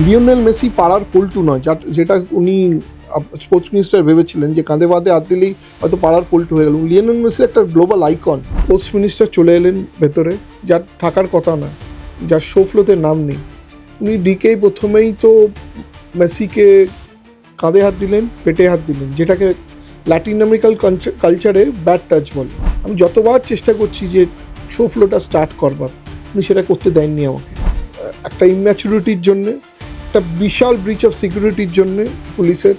Lionel Messi পাড়ার পল্টু নয়, যেটা উনি স্পোর্টস মিনিস্টার ভেবেছিলেন যে কাঁধে বাঁধে হাত দিলেই হয়তো পাড়ার পল্টু হয়ে গেল। লিওনেল মেসি একটা গ্লোবাল আইকন। স্পোর্টস মিনিস্টার চলে এলেন ভেতরে, যার থাকার কথা না, যার শো ফ্লোতে নাম নেই। উনি ডিকেই প্রথমেই তো মেসিকে কাঁধে হাত দিলেন, পেটে হাত দিলেন, যেটাকে ল্যাটিন আমেরিকান কালচারে ব্যাড টাচ বলে। আমি যতবার চেষ্টা করছি যে শো ফ্লোটা স্টার্ট করবার, উনি সেটা করতে দেননি আমাকে। একটা ইম্যাচুরিটির জন্যে, একটা বিশাল ব্রিচ অফ সিকিউরিটির জন্যে পুলিশের,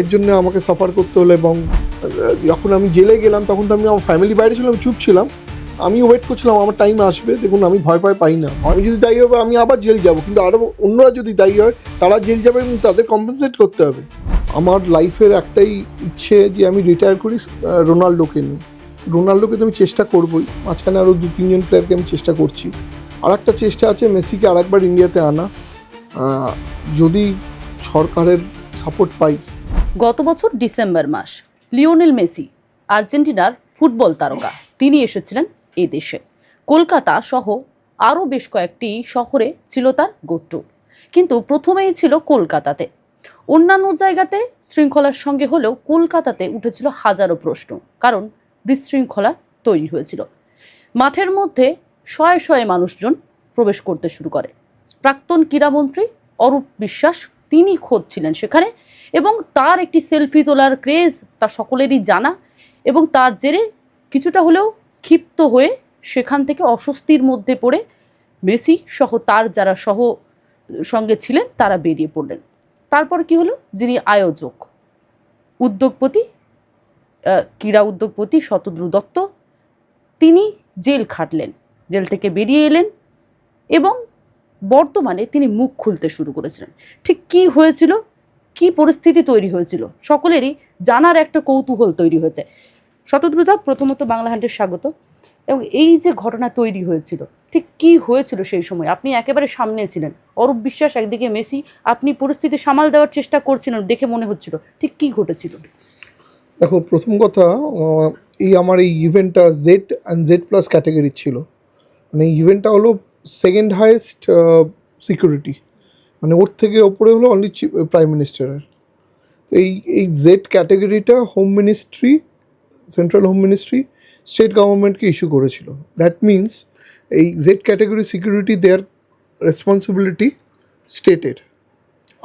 এর জন্য আমাকে সাফার করতে হলো। এবং যখন আমি জেলে গেলাম তখন তো আমি আমার ফ্যামিলি বাইরে ছিলাম, চুপ ছিলাম, আমি ওয়েট করছিলাম আমার টাইম আসবে। দেখুন, আমি ভয় পাই না। আমি যদি দায়ী হবে আমি আবার জেল যাব, কিন্তু আরও অন্যরা যদি দায়ী হয় তারা জেল যাবে এবং তাদের কম্পেনসেট করতে হবে। আমার লাইফের একটাই ইচ্ছে যে আমি রিটায়ার করি রোনাল্ডোকে নিয়ে। রোনাল্ডোকে তো আমি চেষ্টা করবই, মাঝখানে আরও 2-3 জন প্লেয়ারকে আমি চেষ্টা করছি। আর একটা চেষ্টা আছে মেসিকে আরেকবার ইন্ডিয়াতে আনা, যদি সরকারের সাপোর্ট পাই। গত বছর ডিসেম্বর মাস লিওনেল মেসি, আর্জেন্টিনার ফুটবল তারকা, তিনি এসেছিলেন এই দেশে। কলকাতা সহ আরও বেশ কয়েকটি শহরে ছিল তার গোট্টু, কিন্তু প্রথমেই ছিল কলকাতাতে। অন্যান্য জায়গাতে শৃঙ্খলার সঙ্গে হলেও কলকাতাতে উঠেছিল হাজারো প্রশ্ন, কারণ বিশৃঙ্খলা তৈরি হয়েছিল। মাঠের মধ্যে শয়ে শয়ে মানুষজন প্রবেশ করতে শুরু করে। প্রাক্তন ক্রীড়ামন্ত্রী অরূপ বিশ্বাস তিনি খোদ ছিলেন সেখানে, এবং তার একটি সেলফি তোলার ক্রেজ তা সকলেরই জানা, এবং তার জেরে কিছুটা হলেও ক্ষিপ্ত হয়ে সেখান থেকে অস্বস্তির মধ্যে পড়ে মেসি সহ তার যারা সঙ্গে ছিলেন তারা বেরিয়ে পড়লেন। তারপর কি হলো, যিনি আয়োজক, উদ্যোগপতি, ক্রীড়া উদ্যোগপতি শতদ্রু দত্ত, তিনি জেল খাটলেন, জেল থেকে বেরিয়ে এলেন এবং বর্তমানে তিনি মুখ খুলতে শুরু করেছিলেন। ঠিক কি হয়েছিল, কি পরিস্থিতি তৈরি হয়েছিল, সকলেরই জানার একটা কৌতূহল তৈরি হয়েছে। শতদ্রুদা, প্রথমত বাংলা হ্যান্ডের স্বাগত। এবং এই যে ঘটনা তৈরি হয়েছিল, ঠিক কি হয়েছিল সেই সময়? আপনি একেবারে সামনে ছিলেন, অরূপ বিশ্বাস একদিকে, মেসি, আপনি পরিস্থিতি সামাল দেওয়ার চেষ্টা করছিলেন দেখে মনে হচ্ছিল। ঠিক কি ঘটেছিল? দেখো, প্রথম কথা, আমার এই ইভেন্টটা Z++ ক্যাটাগরি ছিল। মানে এই ইভেন্টটা হলো সেকেন্ড হাইয়েস্ট সিকিউরিটি, মানে ওর থেকে ওপরে হলো অনলি প্রাইম মিনিস্টারের। তো এই জেড ক্যাটাগরিটা home ministry, central home ministry state গভর্নমেন্টকে ইস্যু করেছিল। দ্যাট মিনস এই Z category security their responsibility স্টেটের।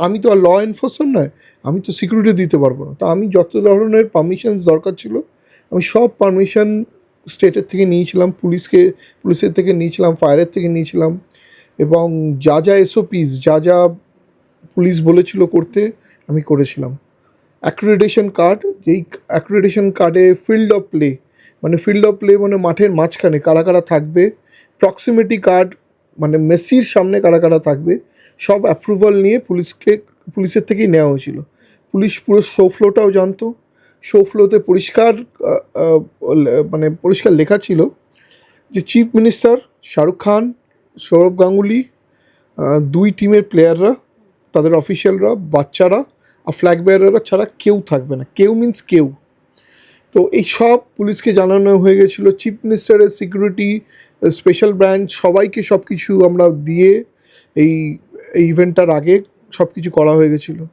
আমি তো আর ল এনফোর্সার নয়, আমি তো সিকিউরিটি দিতে পারবো না। তো আমি যত ধরনের পারমিশনস দরকার ছিল আমি সব পারমিশন স্টেটের থেকে নিয়েছিলাম, পুলিশের থেকে নিয়েছিলাম, ফায়ারের থেকে নিয়েছিলাম, এবং যা যা এসওপিস, যা পুলিশ বলেছিল করতে আমি করেছিলাম। অ্যাক্রেডিটেশন কার্ড, যেই অ্যাক্রেডিটেশন কার্ডে ফিল্ড অফ প্লে মানে মাঠের মাঝখানে কারা কারা থাকবে, প্রক্সিমিটি কার্ড মানে মেসির সামনে কারা কারা থাকবে, সব অ্যাপ্রুভাল নিয়ে পুলিশের থেকেই নেওয়া হয়েছিল। পুলিশ পুরো শো ফ্লোটাও জানতো। শো ফ্লোতে পরিষ্কার লেখা ছিল যে চিফ মিনিস্টার, শাহরুখ খান, সৌরভ গাঙ্গুলি, 2 টিমের প্লেয়াররা, তাদের অফিসিয়ালরা, বাচ্চারা আর ফ্ল্যাগ বেয়ারাররা ছাড়া কেউ থাকবে না। কেউ মিন্স কেউ। তো এই সব পুলিশকে জানানো হয়ে গেছিলো। চিফ মিনিস্টারের সিকিউরিটি, স্পেশাল ব্রাঞ্চ, সবাইকে সব কিছু আমরা দিয়ে এই ইভেন্টটার আগে সব কিছু করা হয়ে গেছিলো।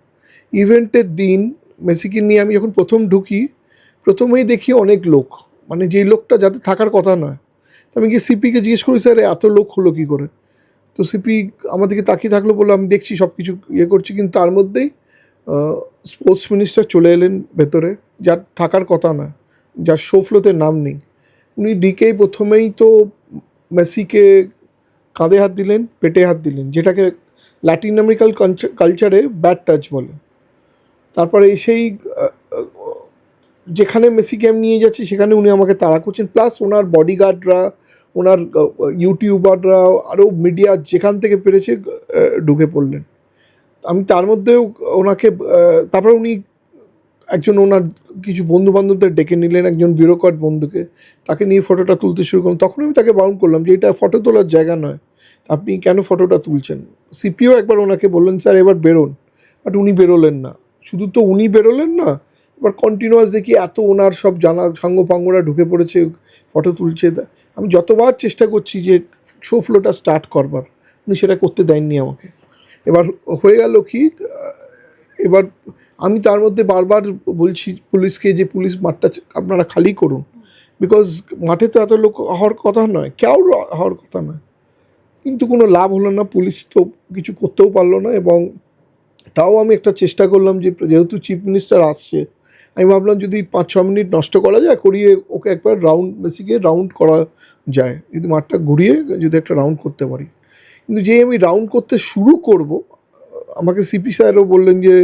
ইভেন্টের দিন মেসিকে নিয়ে আমি যখন প্রথম ঢুকি, প্রথমেই দেখি অনেক লোক, মানে যেই লোকটা যাতে থাকার কথা নয়। তো আমি গিয়ে সিপিকে জিজ্ঞেস করি, স্যার এত লোক হলো কী করে? তো সিপি আমাদেরকে তাকিয়ে থাকলো, বললো আমি দেখছি, সব কিছু করছি। কিন্তু তার মধ্যেই স্পোর্টস মিনিস্টার চলে এলেন ভেতরে, যার থাকার কথা না, যার শো ফ্লোতে নাম নেই। উনি ডিকেই প্রথমেই তো মেসিকে কাঁধে হাত দিলেন, পেটে হাত দিলেন, যেটাকে ল্যাটিন আমেরিকান কালচারে ব্যাড টাচ বলে। তারপরে সেই যেখানে মেসিকে আমি নিয়ে যাচ্ছি সেখানে উনি আমাকে তাড়া করছেন, প্লাস ওনার বডিগার্ডরা, ওনার ইউটিউবাররা, আরও মিডিয়া যেখান থেকে পেরেছে ঢুকে পড়লেন। আমি তার মধ্যেও ওনাকে, তারপরে উনি একজন ওনার কিছু বন্ধুবান্ধবদের ডেকে নিলেন, একজন ব্যুরোক্র্যাট বন্ধুকে, তাকে নিয়ে ফটোটা তুলতে শুরু করলাম। তখন আমি তাকে বারণ করলাম যে এটা ফটো তোলার জায়গা নয়, আপনি কেন ফটোটা তুলছেন? সিপিও একবার ওনাকে বললেন স্যার এবার বেরোন, বাট উনি বেরোলেন না। শুধু তো উনি বেরোলেন না, এবার কন্টিনিউয়াস দেখি এত ওনার সব সাঙ্গপাঙ্গরা ঢুকে পড়েছে, ফটো তুলছে। আমি যতবার চেষ্টা করছি যে শো ফ্লোটা স্টার্ট করবার, উনি সেটা করতে দেননি আমাকে। এবার হয়ে গেল কি, এবার আমি তার মধ্যে বারবার বলছি পুলিশকে যে পুলিশ মাঠটা আপনারা খালি করুন, বিকজ মাঠে তো এত লোক হওয়ার কথা নয়, কেউ হওয়ার কথা নয়। কিন্তু কোনো লাভ হলো না, পুলিশ তো কিছু করতেও পারলো না। এবং তাও আমি একটা চেষ্টা করলাম যে যেহেতু চিফ মিনিস্টার আসছে, আমি ভাবলাম যদি 5-6 মিনিট নষ্ট করা যায়, করিয়ে ওকে একবার বেসিকে রাউন্ড করা যায়, যদি মাঠটা ঘুরিয়ে যদি একটা রাউন্ড করতে পারি। কিন্তু যেই আমি রাউন্ড করতে শুরু করব, আমাকে সিপি স্যারও বললেন যে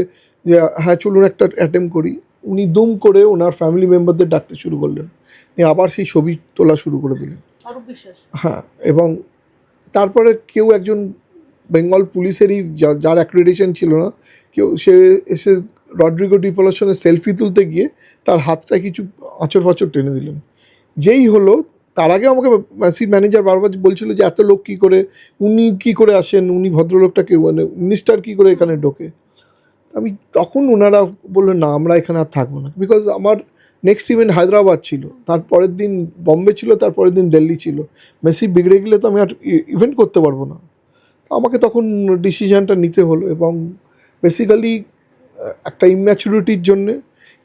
যে হ্যাঁ চলুন একটা অ্যাটেম্প করি। উনি দুম করে ওনার ফ্যামিলি মেম্বারদের ডাকতে শুরু করলেন, নিয়ে আবার সেই ছবি তোলা শুরু করে দিলেন। হ্যাঁ, এবং তারপরে কেউ একজন বেঙ্গল পুলিশেরই যার অ্যাক্রেডিটেশন ছিল না, কেউ সে এসে রড্রিগো ডিপোলার সঙ্গে সেলফি তুলতে গিয়ে তার হাতটা কিছু আঁচড় ফাঁচড় টেনে দিলেন। যেই হলো, তার আগে আমাকে ম্যাসির ম্যানেজার বারবার বলছিল যে এত লোক কী করে, উনি কী করে আসেন, উনি ভদ্রলোকটা কেউ, মানে মিনিস্টার কী করে এখানে ঢোকে। আমি তখন ওনারা বললেন না আমরা এখানে আর থাকবো না, বিকজ আমার নেক্সট ইভেন্ট হায়দ্রাবাদ ছিল, তারপরের দিন বম্বে ছিল, তারপরের দিন দিল্লি ছিল। মেসি বিগড়ে গেলে তো আমি আর ইভেন্ট করতে পারবো না। আমাকে তখন ডিসিশানটা নিতে হলো। এবং বেসিক্যালি একটা ইম্যাচুরিটির জন্যে,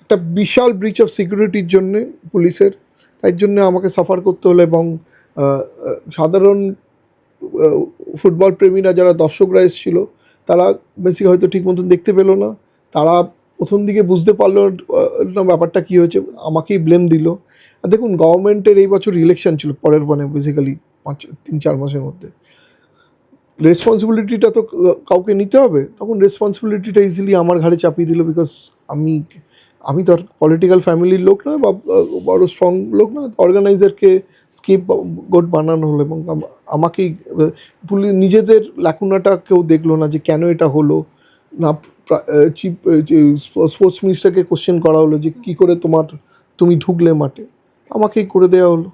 একটা বিশাল ব্রিচ অফ সিকিউরিটির জন্যে পুলিশের, তাই জন্য আমাকে সাফার করতে হলো। এবং সাধারণ ফুটবল প্রেমীরা যারা দর্শকরা এসেছিল, তারা বেশি হয়তো ঠিক মতন দেখতে পেলো না। তারা প্রথম দিকে বুঝতে পারলো না ব্যাপারটা কী হয়েছে, আমাকেই ব্লেম দিল। আর দেখুন, গভর্নমেন্টের এই বছর ইলেকশন ছিল পরের, মানে বেসিক্যালি 3-4 মাসের মধ্যে। রেসপন্সিবিলিটিটা তো কাউকে নিতে হবে, তখন রেসপন্সিবিলিটিটা ইজিলি আমার ঘাড়ে চাপিয়ে দিল। বিকজ আমি তো আর পলিটিক্যাল ফ্যামিলির লোক নয়, বা বড় স্ট্রং লোক নয়। অর্গানাইজারকে স্কেপ গোট বানানো হলো, এবং আমাকেই নিজেদের ল্যাকুনাটা কেউ দেখলো না যে কেন এটা হলো না। চিফ স্পোর্টস মিনিস্টারকে কোশ্চেন করা হলো যে কী করে তুমি ঢুকলে মাঠে, আমাকেই করে দেওয়া হলো।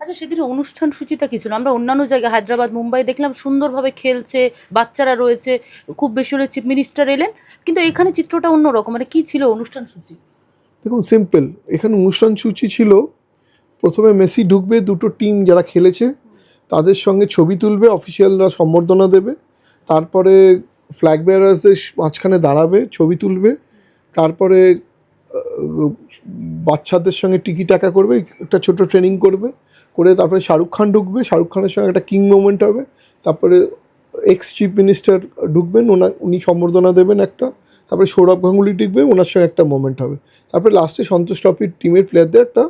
আচ্ছা, সেদিন অনুষ্ঠান সূচিটা কি ছিল? আমরা অন্যান্য জায়গায় হায়দ্রাবাদ, মুম্বাই দেখলাম সুন্দরভাবে খেলছে, বাচ্চারা রয়েছে, খুব বেশি হলে চিফ মিনিস্টার এলেন, কিন্তু এখানে চিত্রটা অন্যরকম। মানে কি ছিল অনুষ্ঠান সূচি? দেখুন, সিম্পল। এখানে অনুষ্ঠান সূচি ছিল, প্রথমে মেসি ঢুকবে, দুটো টিম যারা খেলেছে তাদের সঙ্গে ছবি তুলবে, অফিসিয়ালরা সম্বর্ধনা দেবে, তারপরে ফ্ল্যাগ বেয়ারার্সদের মাঝখানে দাঁড়াবে, ছবি তুলবে, তারপরে বাচ্চাদের সঙ্গে টিকি টাকা করবে, একটা ছোট ট্রেনিং করবে, করে তারপরে শাহরুখ খান ঢুকবে, শাহরুখ খানের সঙ্গে একটা কিং মোমেন্ট হবে, তারপরে এক্স চিফ মিনিস্টার ঢুকবেন, উনি সম্বর্ধনা দেবেন একটা, তারপরে সৌরভ গাঙ্গুলি ঢুকবে, ওনার সঙ্গে একটা মোমেন্ট হবে, তারপরে লাস্টে সন্তোষ ট্রফির টিমের প্লেয়ারদের একটা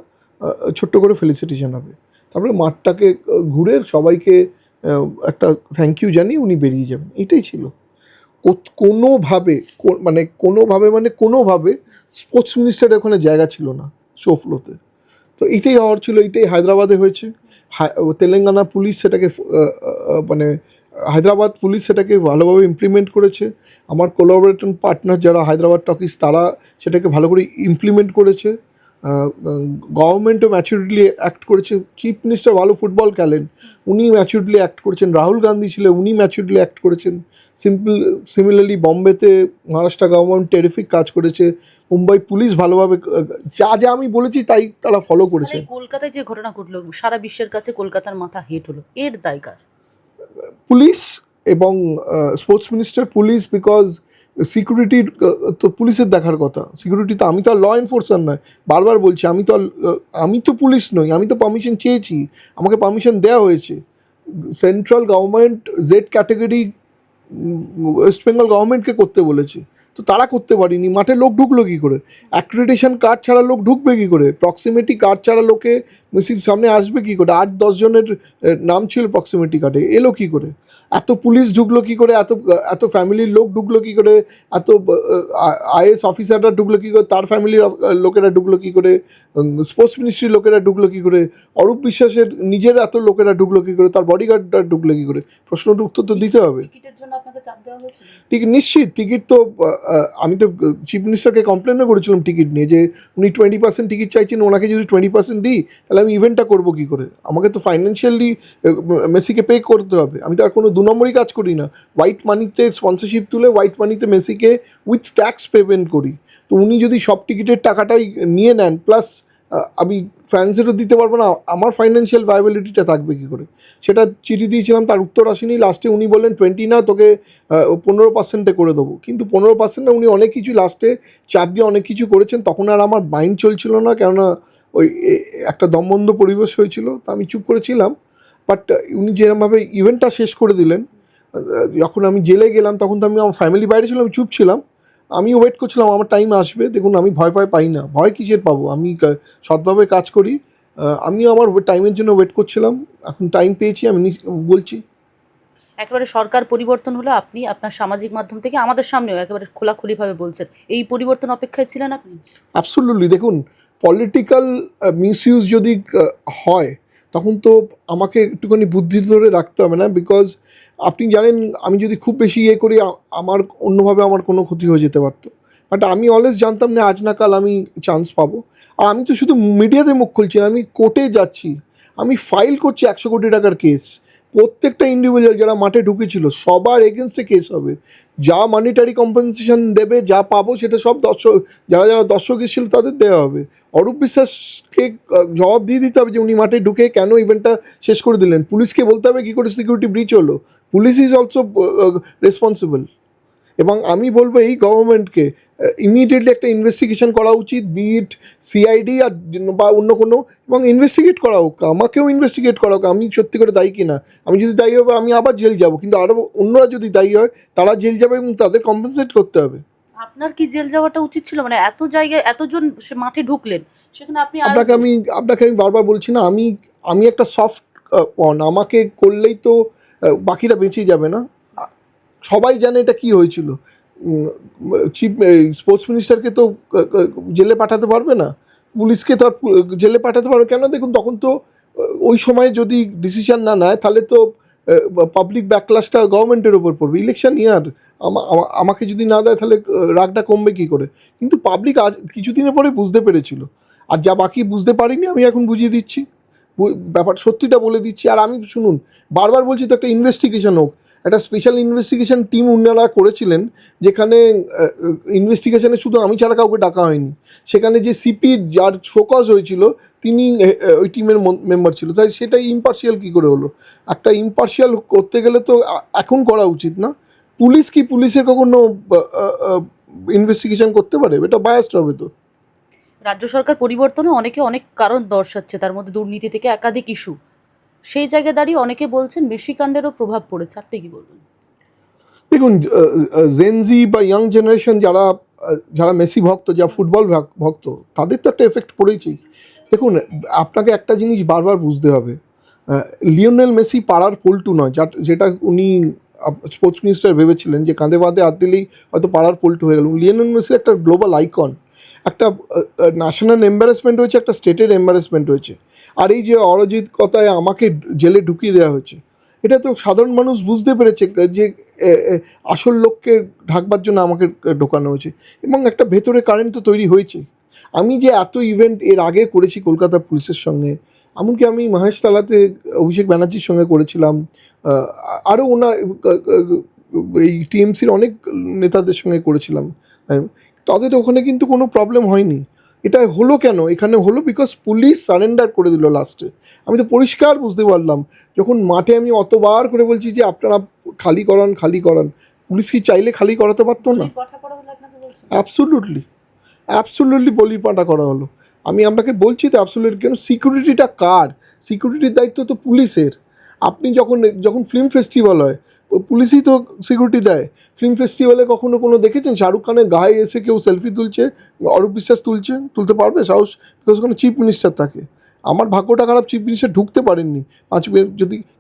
ছোট্ট করে ফেলিসিটেশন হবে, তারপরে মাঠটাকে ঘুরে সবাইকে একটা থ্যাংক ইউ জানিয়ে উনি বেরিয়ে যাবেন। এটাই ছিল। কোনোভাবে স্পোর্টস মিনিস্টারের ওখানে জায়গা ছিল না শো ফ্লোতে। তো এইটাই হওয়ার ছিল, এইটাই হায়দ্রাবাদে হয়েছে। তেলেঙ্গানা পুলিশ সেটাকে মানে হায়দ্রাবাদ পুলিশ সেটাকে ভালোভাবে ইমপ্লিমেন্ট করেছে। আমার কোলাবোরেটর পার্টনার যারা হায়দ্রাবাদ টকিজ, তারা সেটাকে ভালো করে ইমপ্লিমেন্ট করেছে। গভর্নমেন্টও ম্যাচুরিটলি অ্যাক্ট করেছে। চিফ মিনিস্টার ভালো ফুটবল খেলেন, উনি ম্যাচুরিটলি অ্যাক্ট করেছেন। রাহুল গান্ধী ছিল, উনি ম্যাচুরিটলি অ্যাক্ট করেছেন। সিমিলারলি বম্বেতে মহারাষ্ট্র গভর্নমেন্ট টেরিফিক কাজ করেছে। মুম্বাই পুলিশ ভালোভাবে যা যা আমি বলেছি তাই তারা ফলো করেছে। কলকাতায় যে ঘটনা ঘটলো, সারা বিশ্বের কাছে কলকাতার মাথা হেট হলো, এর দায়কার পুলিশ এবং স্পোর্টস মিনিস্টার। পুলিশ, বিকজ সিকিউরিটির তো পুলিশের দেখার কথা। সিকিউরিটি তো, আমি তো আর ল এনফোর্সার নয়, বারবার বলছি, আমি তো পুলিশ নই। আমি তো পারমিশন চেয়েছি, আমাকে পারমিশন দেওয়া হয়েছে। Central government Z category West Bengal গভর্নমেন্টকে করতে বলেছে, তো তারা করতে পারিনি। মাঠে লোক ঢুকলো কী করে? অ্যাক্রেডিটেশন কার্ড ছাড়া লোক ঢুকবে কী করে? প্রক্সিমিটি কার্ড ছাড়া লোকে মেসির সামনে আসবে কী করে? 8-10 জনের নাম ছিল প্রক্সিমিটি কার্ডে, এলো কী করে? এত পুলিশ ঢুকলো কী করে? এত ফ্যামিলির লোক ঢুকলো কী করে? এত আইএস অফিসাররা ঢুকলো কী করে? তার ফ্যামিলির লোকেরা ঢুকলো কী করে? স্পোর্টস মিনিস্ট্রির লোকেরা ঢুকলো কী করে? অরূপ বিশ্বাসের নিজের এত লোকেরা ঢুকলো কী করে? তার বডিগার্ডরা ঢুকলো কী করে? প্রশ্নটার উত্তর তো দিতে হবে। নিশ্চিত টিকিট তো আমি তো চিফ মিনিস্টারকে কমপ্লেনও করেছিলাম টিকিট নিয়ে, যে উনি 20% টিকিট চাইছেন, ওনাকে যদি 20% দিই তাহলে আমি ইভেন্টটা করবো কী করে? আমাকে তো ফাইন্যান্সিয়ালি মেসিকে পে করতে হবে। আমি তো আর কোনো 2 নম্বরই কাজ করি না। হোয়াইট মানিতে স্পন্সরশিপ তুলে হোয়াইট মানিতে মেসিকে উইথ ট্যাক্স পেমেন্ট করি। তো উনি যদি সব টিকিটের টাকাটাই নিয়ে নেন, প্লাস আমি ফ্যান্সেরও দিতে পারবো না, আমার ফাইন্যান্সিয়াল ভায়াবিলিটিটা থাকবে কী করে? সেটা চিঠি দিয়েছিলাম, তার উত্তর আসেনি। লাস্টে উনি বললেন 20 না, তোকে 15% করে দেবো। কিন্তু 15% না, উনি অনেক কিছু লাস্টে চাপ দিয়ে অনেক কিছু করেছেন। তখন আর আমার মাইন্ড চলছিল না, কেননা ওই একটা দমবন্ধ পরিবেশ হয়েছিল, তা আমি চুপ করেছিলাম। বাট উনি যেরকমভাবে ইভেন্টটা শেষ করে দিলেন, যখন আমি জেলে গেলাম তখন তো আমি আমার ফ্যামিলি বাইরে ছিলাম, আমি চুপ ছিলাম। আমি ওয়েট করছিলাম আমার টাইম আসবে। দেখুন, আমি ভয় পাই না, ভয় কিসের পাবো? আমি সৎভাবে কাজ করি। আমিও আমার টাইমের জন্য ওয়েট করছিলাম, এখন টাইম পেয়েছি, আমি বলছি। একেবারে সরকার পরিবর্তন হলো, আপনি আপনার সামাজিক মাধ্যম থেকে আমাদের সামনেও একেবারে খোলাখুলিভাবে বলছেন, এই পরিবর্তন অপেক্ষায় ছিলেন আপনি? অ্যাবসোলুটলি। দেখুন, পলিটিক্যাল মিসইউজ যদি হয়, তখন তো আমাকে একটুখানি বুদ্ধি ধরে রাখতে হবে না? বিকজ আপনি জানেন, আমি যদি খুব বেশি ইয়ে করি, আমার অন্যভাবে আমার কোনো ক্ষতি হয়ে যেতে পারতো। বাট আমি অলওয়েজ জানতাম না আজ না কাল আমি চান্স পাবো। আর আমি তো শুধু মিডিয়াতে মুখ খুলছি না, আমি কোর্টে যাচ্ছি, আমি ফাইল করছি 100 কোটি টাকার কেস। প্রত্যেকটা ইন্ডিভিজুয়াল যারা মাঠে ঢুকেছিল সবার এগেনস্টে কেস হবে। যা মানিটারি কম্পেনসেশন দেবে, যা পাবো সেটা সব দর্শক, যারা যারা দর্শক এসেছিল তাদের দেওয়া হবে। অরূপ বিশ্বাসকে জবাব দিয়ে দিতে হবে যে উনি মাঠে ঢুকে কেন ইভেন্টটা শেষ করে দিলেন। পুলিশকে বলতে হবে কী করে সিকিউরিটি ব্রিচ হলো। Police is also responsible. এবং আমি বলবো এই গভর্নমেন্টকে ইমিডিয়েটলি একটা ইনভেস্টিগেশন করা উচিত, বিট সিআইডি আর বা অন্য কোনো, এবং ইনভেস্টিগেট করা হোক, আমাকেও ইনভেস্টিগেট করা হোক আমি সত্যি করে দায়ী কিনা। আমি যদি দায়ী হবে আমি আবার জেল যাব, কিন্তু আরও অন্যরা যদি দায়ী হয় তারা জেল যাবে এবং তাদের কম্পেনসেট করতে হবে। আপনার কি জেল যাওয়াটা উচিত ছিল? মানে এত জায়গায় এতজন মাঠে ঢুকলেন, সেখানে আপনি আপনাকে আমি বারবার বলছি না, আমি একটা সফট পন, আমাকে করলেই তো বাকিরা বেঁচে যাবে না। সবাই জানে এটা কি হয়েছিল। চিফ স্পোর্টস মিনিস্টারকে তো জেলে পাঠাতে পারবে না, পুলিশকে তো আর জেলে পাঠাতে পারবে কেন? দেখুন, তখন তো ওই সময় যদি ডিসিশন না নেয় তাহলে তো পাবলিক ব্যাকলাসটা গভর্নমেন্টের ওপর পড়বে। ইলেকশন ইয়ার, আমাকে যদি না দেয় তাহলে রাগটা কমবে কী করে? কিন্তু পাবলিক আজ কিছুদিনের পরে বুঝতে পেরেছিল। আর যা বাকি বুঝতে পারিনি আমি এখন বুঝিয়ে দিচ্ছি, ব্যাপার সত্যিটা বলে দিচ্ছি। আর আমি শুনুন, বারবার বলছি তো একটা ইনভেস্টিগেশন হোক। একটা স্পেশাল ইনভেস্টিগেশন টিম উনারা করেছিলেন, যেখানে ইনভেস্টিগেশনে শুধু আমি ছাড়া কাউকে ডাকা হয়নি। সেখানে যে সিপি যার শোকজ হয়েছিল তিনি ওই টিমের মেম্বার ছিল, তাই সেটাই ইম্পার্শিয়াল কী করে হলো? একটা ইম্পার্শিয়াল করতে গেলে তো এখন করা উচিত না। পুলিশ কি পুলিশের কখনো ইনভেস্টিগেশন করতে পারে? এটা বায়াসড হবে তো। রাজ্য সরকার পরিবর্তনে অনেকে অনেক কারণ দর্শাচ্ছে, তার মধ্যে দুর্নীতি থেকে একাধিক ইস্যু। সেই জায়গায় দাঁড়িয়ে অনেকে বলছেন মেশিকাণ্ডেরও প্রভাব পড়েছে, আপনি কি বলবেন? দেখুন, জেনজি বা ইয়াং জেনারেশন যারা যারা মেসি ভক্ত, যারা ফুটবল ভক্ত, তাদের তো একটা এফেক্ট পড়েছেই। দেখুন, আপনাকে একটা জিনিস বারবার বুঝতে হবে, লিওনেল মেসি পাড়ার পল্টু নয়, যেটা উনি স্পোর্টস মিনিস্টার ভেবেছিলেন যে কাঁধে বাঁধে হাত দিলেই হয়তো পাড়ার পল্টু হয়ে গেল। লিওনেল মেসি একটা গ্লোবাল আইকন, একটা ন্যাশনাল এম্বারেসমেন্ট হয়েছে, একটা স্টেটের এম্বারেসমেন্ট হয়েছে। আর এই যে অরাজকতায় আমাকে জেলে ঢুকিয়ে দেওয়া হয়েছে, এটা তো সাধারণ মানুষ বুঝতে পেরেছে যে আসল লোককে ঢাকবার জন্য আমাকে ঢোকানো হয়েছে, এবং একটা ভেতরে কারেন্ট তো তৈরি হয়েছে। আমি যে এত ইভেন্ট এর আগে করেছি কলকাতা পুলিশের সঙ্গে, এমনকি আমি মহেশতলাতে অভিষেক ব্যানার্জির সঙ্গে করেছিলাম, আরও ওনার এই টিএমসির অনেক নেতাদের সঙ্গে করেছিলাম, তাদের ওখানে কিন্তু কোনো প্রবলেম হয়নি। এটা হলো কেন? এখানে হলো বিকজ পুলিশ সারেন্ডার করে দিল লাস্টে। আমি তো পরিষ্কার বুঝতে পারলাম, যখন মাঠে আমি অতবার করে বলছি যে আপনারা খালি করান, পুলিশ কি চাইলে খালি করাতে পারতো না? অ্যাবসোলুটলি বলি পাটা করা হলো। আমি আপনাকে বলছি তো অ্যাবসোলুটলি। কেন? সিকিউরিটিটা কার? সিকিউরিটির দায়িত্ব তো পুলিশের। আপনি যখন ফিল্ম ফেস্টিভ্যাল হয়, পুলিশই তো সিকিউরিটি দেয়। ফিল্ম ফেস্টিভ্যালে কখনো দেখেছেন শাহরুখ খানের গায়ে এসে কেউ সেলফি তুলছে? অরূপ বিশ্বাস তুলতে পারবে সাহস? বিকজ ওখানে চিফ মিনিস্টার থাকে। আমার ভাগ্যটা খারাপ, চিফ মিনিস্টার ঢুকতে পারেননি 5 মিনিট।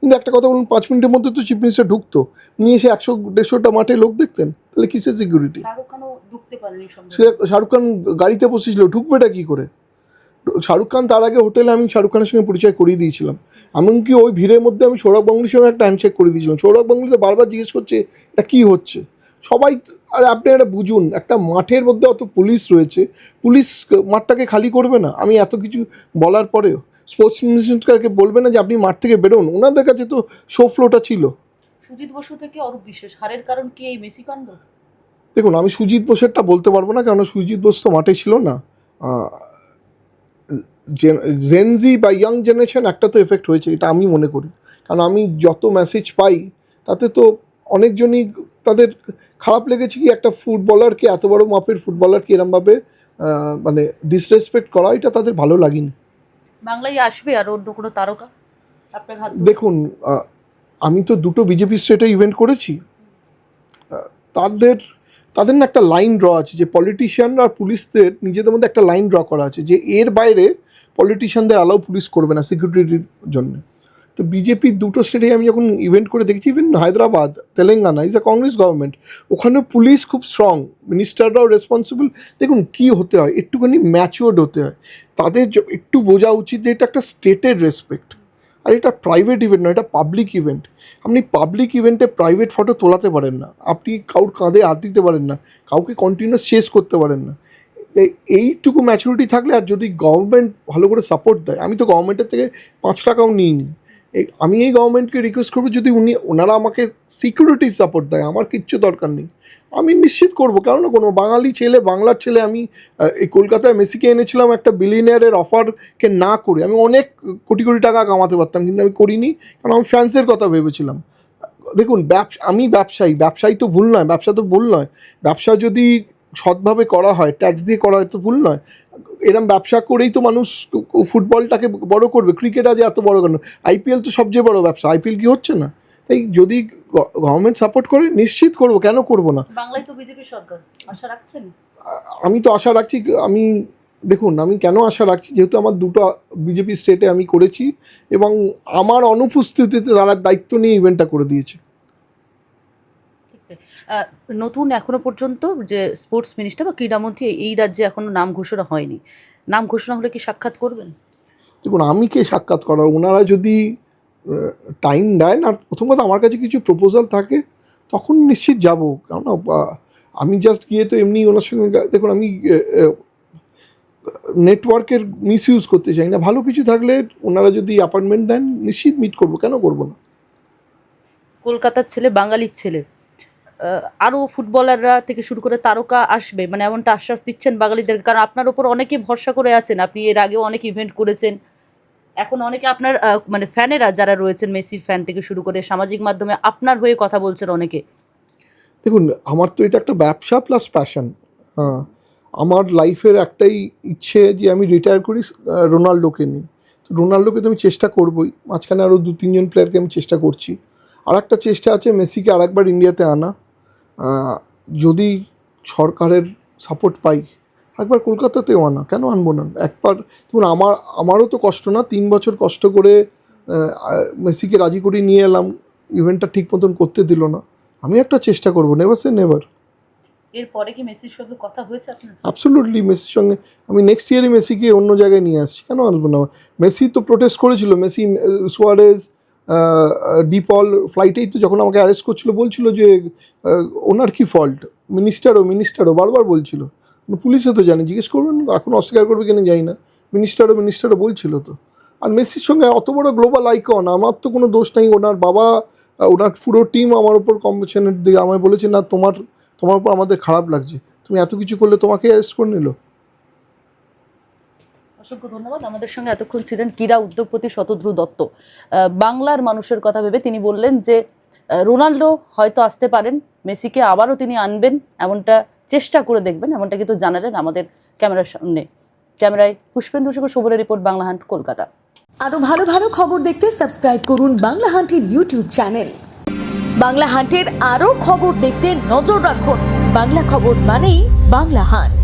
কিন্তু একটা কথা বলুন, 5 মিনিটের মধ্যে তো চিফ মিনিস্টার ঢুকতো। উনি এসে 100-150টা মাঠে লোক দেখতেন, তাহলে কিসের সিকিউরিটি? শাহরুখ খান গাড়িতে বসেছিল, ঢুকবেটা কী করে? শাহরুখ খান তার আগে হোটেলে আমি শাহরুখ খানের সঙ্গে পরিচয় করিয়ে দিয়েছিলাম। এমনকি ওই ভিড়ের মধ্যে আমি সৌরভ গাঙ্গুলির সঙ্গে একটা হ্যান্ডশেক করে দিয়েছিলাম। সৌরভ গাঙ্গুলি তো বারবার জিজ্ঞেস করছে এটা কী হচ্ছে। সবাই, আর আপনি একটা বুঝুন, একটা মাঠের মধ্যে অত পুলিশ রয়েছে, পুলিশ মাঠটাকে খালি করবে না? আমি এত কিছু বলার পরেও স্পোর্টস মিনিস্টারকে বলবে না যে আপনি মাঠ থেকে বেরোন? ওনাদের কাছে তো শো ফ্লোটা ছিল। সুজিত বসু থেকে অরূপ বিশ্বাস, হারের কারণ কি এই মেসিকাণ্ড? দেখুন, আমি সুজিত বোসেরটা বলতে পারবো না, কারণ সুজিত বোস তো মাঠে ছিল না। জেনজি বা ইয়াং জেনারেশন একটা তো এফেক্ট হয়েছে, এটা আমি মনে করি। কারণ আমি যত মেসেজ পাই তাতে তো অনেকজনই তাদের খারাপ লেগেছে কি একটা ফুটবলারকে, এত বড় মাপের ফুটবলারকে এরমভাবে মানে ডিসরেসপেক্ট করা, এটা তাদের ভালো লাগেনি। বাংলায় আসবে আর অন্য কোনো তারকা আপনার হাত ধরে? দেখুন, আমি তো দুটো বিজেপি স্টেটে ইভেন্ট করেছি। তাদের তাদের না একটা লাইন ড্র আছে, যে পলিটিশিয়ান আর পুলিশদের নিজেদের মধ্যে একটা লাইন ড্র করা আছে, যে এর বাইরে পলিটিশিয়ানদের অ্যালাউ পুলিশ করবে না সিকিউরিটির জন্য। তো বিজেপির দুটো স্টেটে আমি যখন ইভেন্ট করে দেখেছি, even Hyderabad, Telangana is a Congress government, ওখানে পুলিশ খুব স্ট্রং, মিনিস্টাররাও রেসপন্সিবল। দেখুন কী হতে হয়, একটুখানি ম্যাচিওর্ড হতে হয়, তাদের একটু বোঝা উচিত যে এটা একটা স্টেটের রেসপেক্ট, আর এটা প্রাইভেট ইভেন্ট নয়, এটা পাবলিক ইভেন্ট। আপনি পাবলিক ইভেন্টে প্রাইভেট ফটো তোলাতে পারেন না, আপনি কারোর কাঁধে হাত দিতে পারেন না, কাউকে কন্টিনিউয়াস চেস করতে পারেন না। এইটুকু ম্যাচুরিটি থাকলে, আর যদি গভর্নমেন্ট ভালো করে সাপোর্ট দেয়, আমি তো গভর্নমেন্টের থেকে 5 টাকাও নিইনি, আমি এই গভর্নমেন্টকে রিকোয়েস্ট করবো, যদি ওনারা আমাকে সিকিউরিটি সাপোর্ট দেয়, আমার কিচ্ছু দরকার নেই, আমি নিশ্চিত করবো। কেননা কোনো বাঙালি ছেলে, বাংলার ছেলে, আমি এই কলকাতায় মেসিকে এনেছিলাম একটা বিলিয়নিয়ারের অফারকে না করে, আমি অনেক কোটি কোটি টাকা কামাতে পারতাম, কিন্তু আমি করিনি, কারণ আমি ফ্যান্সের কথা ভেবেছিলাম। দেখুন, আমি ব্যবসায়ী তো ভুল নয়, ব্যবসা তো ভুল নয়, ব্যবসা যদি সৎভাবে করা হয়, ট্যাক্স দিয়ে করা হয় তো ভুল নয়। এরম ব্যবসা করেই তো মানুষ ফুটবলটাকে বড় করবে, ক্রিকেট আজ এত বড় কেন, আইপিএল তো সবচেয়ে বড় ব্যবসা, আইপিএল কি হচ্ছে না? তাই যদি গভর্নমেন্ট সাপোর্ট করে, নিশ্চিত করবো, কেন করবো না। বাংলায় তো বিজেপি সরকার, আশা রাখছেন? আমি তো আশা রাখছি। দেখুন, আমি কেন আশা রাখছি, যেহেতু আমার দুটো বিজেপি স্টেটে আমি করেছি, এবং আমার অনুপস্থিতিতে তারা দায়িত্ব নিয়ে ইভেন্টটা করে দিয়েছে। নতুন এখনো পর্যন্ত যে স্পোর্টস মিনিস্টার বা ক্রীড়ামন্ত্রী এই রাজ্যে এখনো নাম ঘোষণা হয়নি, নাম ঘোষণা হলে কি সাক্ষাৎ করবেন? দেখুন, আমি কে সাক্ষাৎ করার, ওনারা যদি টাইম দেন, আর প্রথম কথা আমার কাছে কিছু প্রপোজাল থাকে, তখন নিশ্চিত যাব। কারণ আমি জাস্ট গিয়ে তো এমনি ওনার সঙ্গে, দেখুন আমি নেটওয়ার্কের মিসইউজ করতে চাই না, ভালো কিছু থাকলে ওনারা যদি অ্যাপয়েন্টমেন্ট দেন, নিশ্চিত মিট করবো, কেন করবো না। কলকাতার ছেলে, বাঙালির ছেলে, আরও ফুটবলাররা থেকে শুরু করে তারকা আসবে, মানে এমনটা আশ্বাস দিচ্ছেন বাঙালিদেরকে? কারণ আপনার ওপর অনেকে ভরসা করে আছেন, আপনি এর আগেও অনেক ইভেন্ট করেছেন, এখন অনেকে আপনার মানে ফ্যানেরা যারা রয়েছেন, মেসির ফ্যান থেকে শুরু করে সামাজিক মাধ্যমে আপনার হয়ে কথা বলছেন অনেকে। দেখুন, আমার তো এটা একটা ব্যবসা প্লাস প্যাশন। হ্যাঁ, আমার লাইফের একটাই ইচ্ছে যে আমি রিটায়ার করি রোনাল্ডোকে নিয়ে। তো রোনাল্ডোকে তো আমি চেষ্টা করবই, মাঝখানে আরও 2-3 জন প্লেয়ারকে আমি চেষ্টা করছি। আর একটা চেষ্টা আছে মেসিকে আরেকবার ইন্ডিয়াতে আনা, যদি সরকারের সাপোর্ট পাই, একবার কলকাতাতেও আনা, কেন আনবো না একবার। দেখুন, আমারও তো কষ্ট না, 3 বছর কষ্ট করে মেসিকে রাজি করিয়ে নিয়ে এলাম, ইভেন্টটা ঠিক মতন করতে দিল না, আমি একটা চেষ্টা করবো, নেভার সে নেভার। এরপরে কি মেসির সঙ্গে কথা হয়েছে আপনার? অ্যাবসোলুটলি, মেসির সঙ্গে আমি নেক্সট ইয়ারই মেসিকে অন্য জায়গায় নিয়ে আসছি, কেন আনবো না। মেসি তো প্রোটেস্ট করেছিল, মেসি, সুয়ারেজ, ডিপল ফ্লাইটেই তো যখন আমাকে অ্যারেস্ট করছিল বলছিল যে ওনার কি ফল্ট, মিনিস্টারও বারবার বলছিল, পুলিশে তো জানে, জিজ্ঞেস করবেন, এখন অস্বীকার করবে কিনা জানি না, মিনিস্টারও বলছিল তো। আর মেসির সঙ্গে অত বড় গ্লোবাল আইকন, আমার তো কোনো দোষ নেই, ওনার বাবা, ওনার পুরো টিম আমার ওপর কম্পিটিশনের দিকে আমায় বলেছে, না তোমার উপর আমাদের খারাপ লাগছে, তুমি এত কিছু করলে তোমাকে অ্যারেস্ট করে নিল। অসংখ্য ধন্যবাদ। আমাদের সঙ্গে এতক্ষণ ছিলেন ক্রীড়া উদ্যোগপতি শতদ্রু দত্ত। বাংলার মানুষের কথা ভেবে তিনি বললেন যে রোনাল্ডো হয়তো আসতে পারেন, মেসিকে আবারও তিনি আনবেন, এমনটা চেষ্টা করে দেখবেন, এমনটা কিন্তু জানালেন আমাদের ক্যামেরার সামনে। ক্যামেরায় পুষ্পেন্দু শেখর, শোভনের রিপোর্ট, বাংলা হান্ট, কলকাতা। আরো ভালো ভালো খবর দেখতে সাবস্ক্রাইব করুন বাংলা হান্টের ইউটিউব চ্যানেল। বাংলা হান্টের আরো খবর দেখতে নজর রাখুন। বাংলা খবর মানেই বাংলা হান্ট।